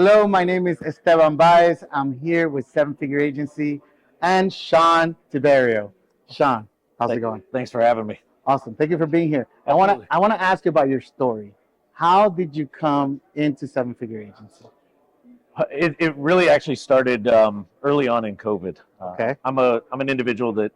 Hello, my name is Esteban Baez. I'm here with Seven Figure Agency and Shawn Tiberio. Shawn, how's it going? Thanks for having me. Awesome. Thank you for being here. I want to Absolutely. I want to ask you about your story. How did you come into Seven Figure Agency? It really actually started early on in COVID. Okay. I'm an individual that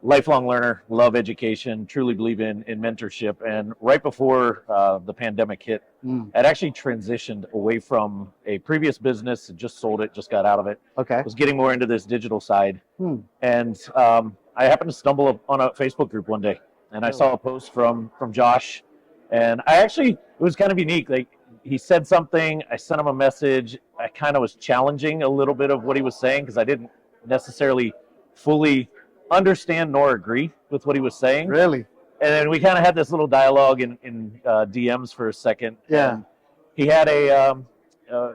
lifelong learner, love education, truly believe in mentorship. And right before the pandemic hit, Mm. I'd actually transitioned away from a previous business, just sold it, just got out of it. Okay. Was getting more into this digital side, Hmm. and I happened to stumble on a Facebook group one day, and I saw a post from Josh, and I actually it was kind of unique. Like he said something, I sent him a message. I kind of was challenging a little bit of what he was saying because I didn't necessarily fully understand nor agree with what he was saying. Really? And then we kind of had this little dialogue in DMs for a second. Yeah. And he had a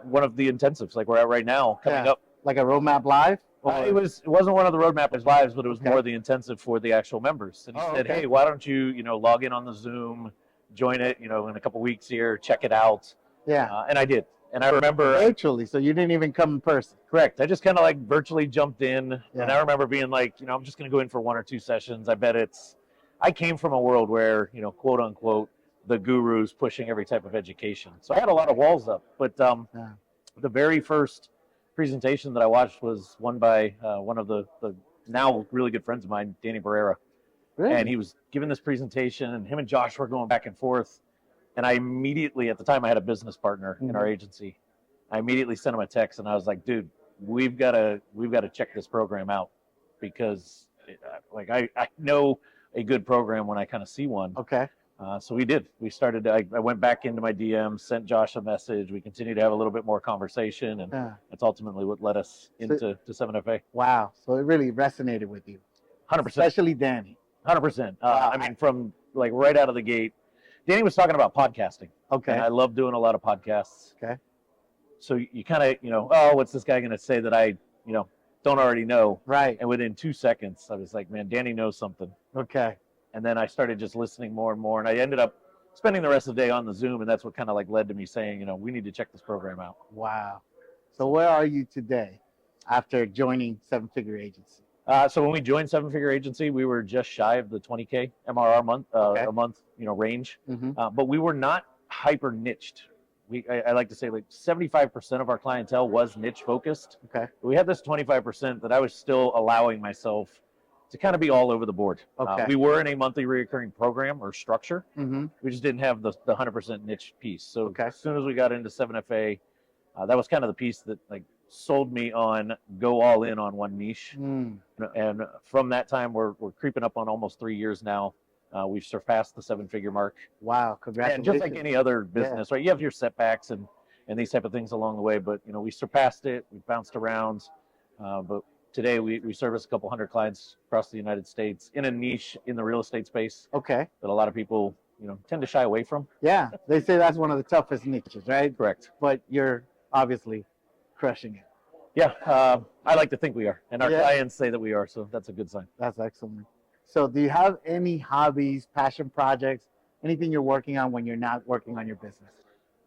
one of the intensives like we're at right now coming Yeah. up. Like a roadmap live? It wasn't one of the roadmap lives, but it was Okay. more the intensive for the actual members. And he said, Okay. "Hey, why don't you log in on the Zoom, join it, in a couple weeks here, check it out." Yeah. And I did. And I remember Virtually, so you didn't even come in person. correct. I just kind of like virtually jumped in, Yeah. and I remember being like, I'm just going to go in for one or two sessions. I bet it's. I came from a world where quote unquote, the gurus pushing every type of education. So I had a lot of walls up. But Yeah. the very first presentation that I watched was one by one of the now really good friends of mine, Danny Barrera, Really? and he was giving this presentation, and him and Josh were going back and forth. And I immediately, at the time, I had a business partner in our agency. I immediately sent him a text, and I was like, "Dude, we've got to check this program out because, I know a good program when I kind of see one." Okay. So we did. We started. I went back into my DM, sent Josh a message. We continued to have a little bit more conversation, and Yeah. that's ultimately what led us into to 7FA. Wow. So it really resonated with you, 100%. especially Danny. 100%. Wow. I mean, from like right out of the gate, Danny was talking about podcasting. Okay. And I love doing a lot of podcasts. Okay. So you kind of, oh, what's this guy going to say that I, don't already know? Right. And within 2 seconds, I was like, man, Danny knows something. Okay. And then I started just listening more and more. And I ended up spending the rest of the day on the Zoom. And that's what kind of like led to me saying, we need to check this program out. Wow. So where are you today after joining Seven Figure Agency? So when we joined Seven Figure Agency, we were just shy of the 20K MRR month, Okay. a month, range. Mm-hmm. But we were not hyper niched. I like to say like 75% of our clientele was niche focused. Okay. We had this 25% that I was still allowing myself to kind of be all over the board. Okay. We were in a monthly recurring program or structure. Mm-hmm. We just didn't have the 100% niche piece. So Okay. as soon as we got into 7FA, that was kind of the piece that like sold me on go all in on one niche. Mm. And from that time, we're creeping up on almost 3 years now. We've surpassed the 7-figure mark. Wow. And Congratulations. just like any other business, right? You have your setbacks and these type of things along the way, but we surpassed it. We bounced around, but today we service a couple hundred clients across the United States in a niche in the real estate space Okay. that a lot of people tend to shy away from. Yeah. They say that's one of the toughest niches, right? Correct. But you're obviously crushing it. Yeah, I like to think we are, and our clients say that we are, so that's a good sign. That's excellent. So do you have any hobbies, passion projects, anything you're working on when you're not working on your business?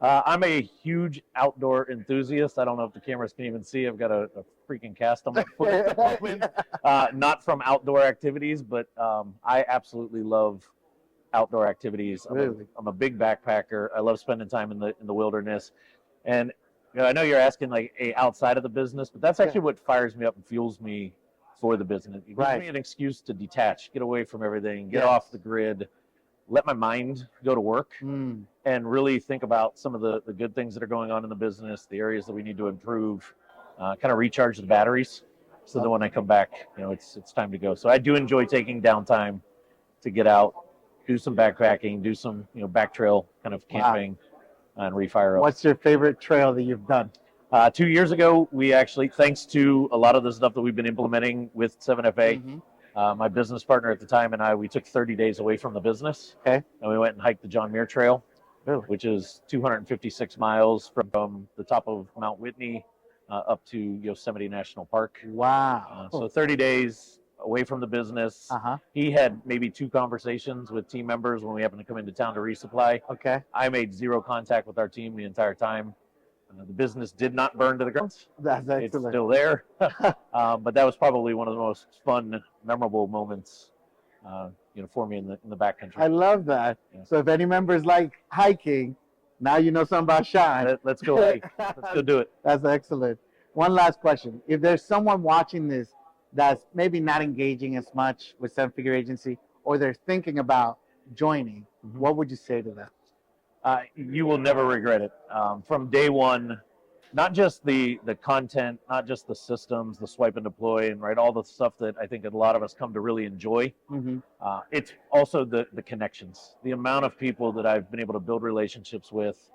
I'm a huge outdoor enthusiast. I don't know if the cameras can even see. I've got a freaking cast on my foot at the moment. Not from outdoor activities, but I absolutely love outdoor activities. Really? I'm a big backpacker. I love spending time in the wilderness. And I know you're asking like outside of the business, but that's actually what fires me up and fuels me for the business. It gives me an excuse to detach, get away from everything, get off the grid, let my mind go to work, and really think about some of the good things that are going on in the business, the areas that we need to improve, kind of recharge the batteries. So that when I come back, it's time to go. So I do enjoy taking downtime to get out, do some backpacking, do some back trail kind of camping, and refire up. What's your favorite trail that you've done? 2 years ago, we actually, thanks to a lot of the stuff that we've been implementing with 7FA, my business partner at the time and I, we took 30 days away from the business. Okay. And we went and hiked the John Muir Trail, which is 256 miles from the top of Mount Whitney up to Yosemite National Park. Wow. So 30 days away from the business. He had maybe 2 conversations with team members when we happened to come into town to resupply. Okay. I made 0 contact with our team the entire time. The business did not burn to the ground. That's excellent. It's still there. But that was probably one of the most fun, memorable moments, for me in the backcountry. I love that. Yeah. So if any members like hiking, now you know something about Shawn. Let's go hike. Let's go do it. That's excellent. One last question. If there's someone watching this that's maybe not engaging as much with Seven Figure Agency, or they're thinking about joining, what would you say to them? You will never regret it. From day one, not just the content, not just the systems, the swipe and deploy, and all the stuff that I think a lot of us come to really enjoy. It's also the connections, the amount of people that I've been able to build relationships with.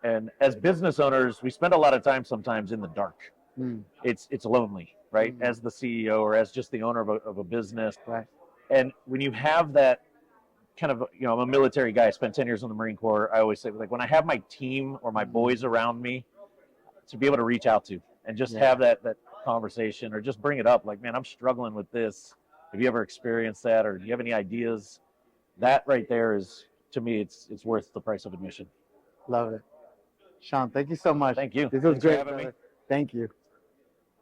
And as business owners, we spend a lot of time sometimes in the dark. It's lonely, right? As the CEO or as just the owner of a business. Right. And when you have that kind of, I'm a military guy, I spent 10 years in the Marine Corps. I always say, like, when I have my team or my boys around me to be able to reach out to and just have that conversation or just bring it up, like, man, I'm struggling with this. Have you ever experienced that? Or do you have any ideas? That right there is, to me, it's worth the price of admission. Love it. Shawn, thank you so much. Thank you. This was Thanks for great. having me. Thank you.